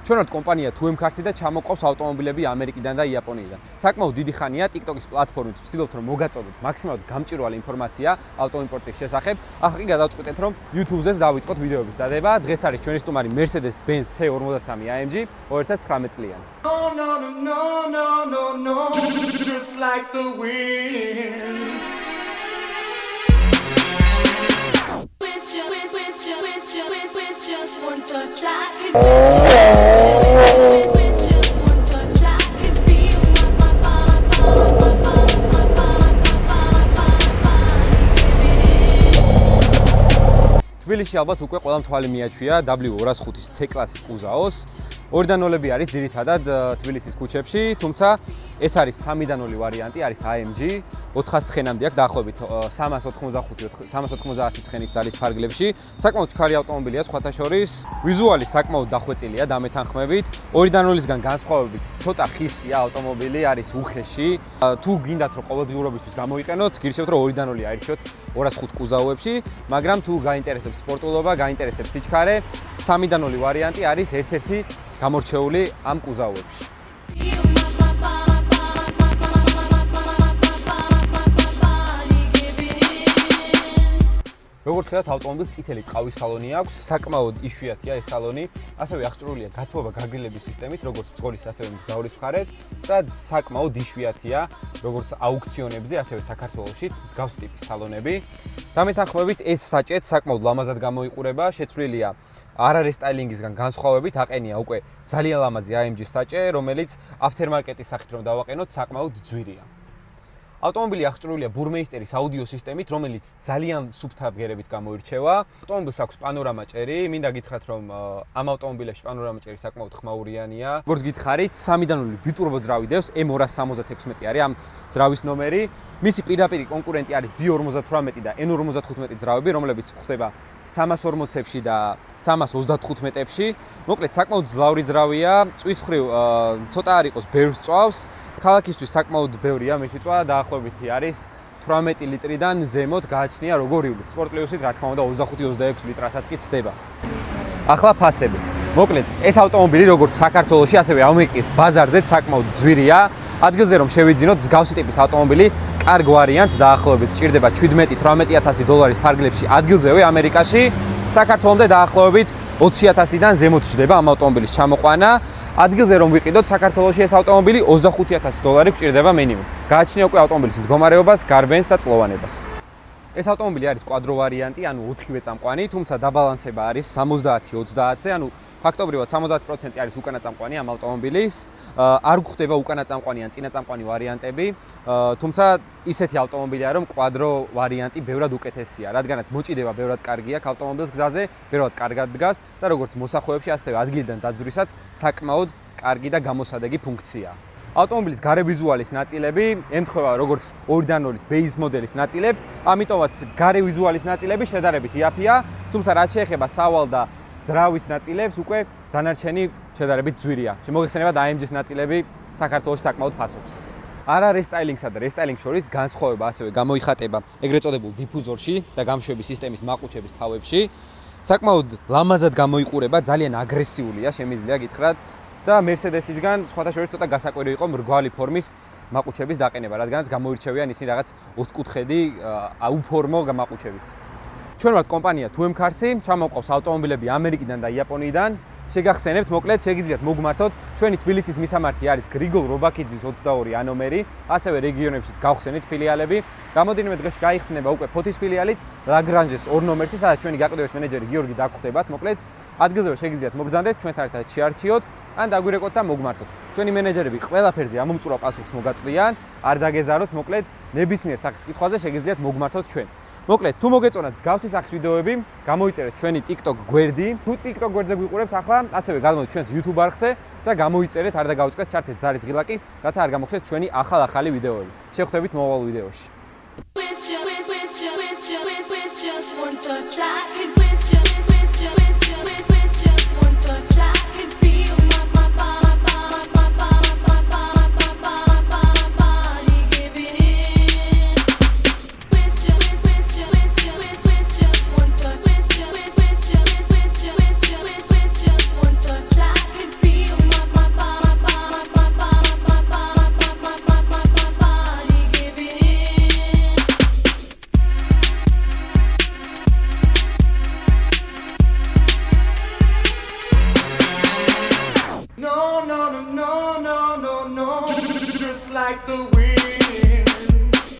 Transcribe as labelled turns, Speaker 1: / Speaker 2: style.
Speaker 1: ჩვენად კომპანია 2M-Cars-ი და ჩამოყავს ავტომობილები ამერიკიდან და იაპონიიდან. საკმაოდ დიდი ხანია TikTok-ის პლატფორმით ვცდილობთ რომ მოგაწოდოთ მაქსიმალურად გამჭვირვალე ინფორმაცია ავტოიმპორტის შესახებ. ახლა კი გადავწყვიტეთ რომ YouTube-ზეც დავიწყოთ ვიდეოების დადება. დღეს არის ჩვენი სტუმარი Mercedes-Benz C43 AMG 2019 წლიანი.
Speaker 2: No, just like the wind. With just one touch, I can with just one touch, I can feel my
Speaker 1: თბილისში ალბათ უკვე ყველამ თვალი მიაჩვია W205-ის C-კლასის კუზაოს. 2-0-ები არის ძირითადად თბილისის ქუჩებში, თუმცა ეს არის 3-0 ვარიანტი, არის AMG 400 ცხენამდე აქვს დაახლოებით 385-390 ცხენის ძალის ფარგლებში. საკმაოდ ჩქარი ავტომობილია სხვათა შორის, ვიზუალი საკმაოდ დახვეწილია დამეთანხმებით. 2-0-ისგან განსხვავებით ცოტა ხისტია ავტომობილი, არის უხეში. თუ გინდათ რომ ყოველდღიურობისთვის გამოიყენოთ, გირჩევთ რომ 2-0 აირჩიოთ 205 კუზაოებში, მაგრამ თუ გაინტერესებს სპორტულობა, გაინტერესებს სიჩქარე, 3-0 ვარიანტი არის ერთ-ერთი გამორჩეული ამ კუზაოებში. როგორც ხედავთ, ავტომობილს წითელი ტყავის სალონი აქვს, საკმაოდ იშვიათია ეს სალონი, ასევე აღჭურვილია გათბობა გაგრილების სისტემით, როგორც წყოლის, ასევე მგზავრის მხარეთ და საკმაოდ იშვიათია, როგორც აუქციონებზე, ასევე საქართველოშიც მსგავსი ტიპის სალონები. დამეთანხმებით ეს საჭეთ საკმაოდ ლამაზად გამოიყურება, შეცვლილია არარესტაილინგისგან განსხვავებით, აყენია უკვე ძალიან ლამაზი AMG-ის საჭე, რომელიც aftermarket-ის სახით რომ დავაყენოთ, საკმაოდ ძვირია. ავტომობილი აღჭურვილია ბურმეისტერის აუდიო სისტემით, რომელიც ძალიან სუფთა ბგერებით გამოირჩევა. ავტომობილს აქვს პანორამა ჭერი, მინდა გითხრათ რომ ამ ავტომობილებში პანორამა ჭერი საკმაოდ ხმაურიანია. როგორც გითხარით, 3-0 ბიტურბო ძრავი დევს, M276 არის ამ ძრავის ნომერი. მისი პირდაპირი კონკურენტი არის B58 და N55 ძრავები, რომლებიც გვხვდება 340-ებში და 335-ებში. მოკლედ, საკმაოდ ძლავრი ძრავია, წვის მხრივ ცოტა არ იყოს ბევრს წვავს. ქალაქისთვის საკმაოდ ბევრია მისი წვა, დაახლოებით არის 18 ლიტრიდან ზემოთ გააჩნია როგორ ივლით. სპორტ პლუსით რა თქმა უნდა 25-26 ლიტრასაც კი ცდება. ახლა ფასები. მოკლედ, ეს ავტომობილი როგორც საქართველოში, ასევე ამერიკის ბაზარზე საკმაოდ ძვირია. ადგილზე რომ შევიძინოთ მსგავსი ტიპის ავტომობილი, კარგ ვარიანტს დაახლოებით ჭირდება 17-18,000 დოლარის ფარგლებში ადგილზევე ამერიკაში. საქართველომდე დაახლოებით 20,000-დან ზემოთ ჭირდება ამ ავტომობილის ჩამოყვანა. ადგილზე რომ ვიყიდოთ, საქართველოში ეს ავტომობილი 25,000 დოლარი გვჭირდება მინიმუმ. გააჩნია უკვე ავტომობილის მდგომარეობას, გარბენს და წლოვანებას. ეს ავტომობილი არის კვადრო ვარიანტი, ანუ 4-ვე წამყვანი, თუმცა დაბალანსება არის 70-20-ზე, ანუ ფაქტობრივად 70% არის უკანა წამყვანი ამ ავტომობილის. არ გვხვდება უკანა წამყვანი ან წინა წამყვანი ვარიანტები, თუმცა ისეთი ავტომობილია, რომ კვადრო ვარიანტი ბევრად უკეთესია, რადგანაც მოჭიდება ბევრად კარგი აქვს ავტომობილის გზაზე, ბევრად კარგად დგას და როგორც მოსახვეებში, ასევე ადგილიდან დაძვრისაც საკმაოდ კარგი და გამოსადეგი ფუნქციაა. ავტომობილის გარე ვიზუალის ნაწილები ემთხვევა როგორც 2-0-ის ბეიზ მოდელის ნაწილებს, ამიტომაც გარე ვიზუალის ნაწილები შედარებით იაფია, თუმცა რაც შეეხება სავალ და ძრავის ნაწილებს, უკვე დანარჩენი შედარებით ძვირია. შემოგეხსენებათ AMG-ის ნაწილები საქართველოში საკმაოდ ფასობს. არა რესტაილინგსა და რესტაილინგ შორის განსხვავება ასევე გამოიხატება ეგრეთ წოდებულ დიფუზორში და გამშვების სისტემის მაყუჩების თავებში. საკმაოდ ლამაზად გამოიყურება, ძალიან აგრესიულია, შემიძლია გითხრათ. და Mercedes-ისგან სხვათა შორის ცოტა გასაკვირი იყო მრგვალი ფორმის მაყუჩების დაყენება, რადგანაც გამოირჩევიან ისინი რაღაც ოთხკუთხედი აუფორმო მაყუჩებით. ჩვენ ვართ კომპანია 2M-Cars-ი, ჩამოყავს ავტომობილები ამერიკიდან და იაპონიიდან. შეგახსენებთ, მოკლედ შეგიძლიათ მოგმართოთ, ჩვენი თბილისის მისამართი არის გრიგოლ რობაქიძის 22 ნომერი, ასევე რეგიონებშიც გავხსენით ფილიალები. რამოდენიმე დღეში გაიხსნება უკვე ფოთის ფილიალიც, ლაგრანჟეს 2 ნომერში, სადაც ჩვენი გაყიდვების მენეჯერი გიორგი დაგხვდებათ, მოკლედ ადგილზევე შეგიძლიათ მობრძანდეთ, ჩვენთან ერთად შეარჩიოთ ან დაგვირეკოთ და მოგმართოთ. ჩვენი მენეჯერები ყველაფერზე ამომწურავ პასუხს მოგაწვდიან, არ დაგეზაროთ, მოკლედ ნებისმიერ სახის კითხვაზე შეგიძლიათ მოგმართოთ ჩვენ. მოკლედ, თუ მოგეწონათ მსგავსი სახის ვიდეოები, გამოიწერეთ ჩვენი TikTok გვერდი. თუ TikTok გვერდზე გვიყურებთ ახლა, ასევე გადმოდით ჩვენს YouTube არხზე და გამოიწერეთ, არ დაგაუწყეთ, ჩართეთ ზარის ღილაკი, რათა არ გამოგხსნათ ჩვენი ახალი ვიდეოები. შევხვდებით მომავალ ვიდეოში.
Speaker 2: be no, no, no, no, no, no. Just like the wind.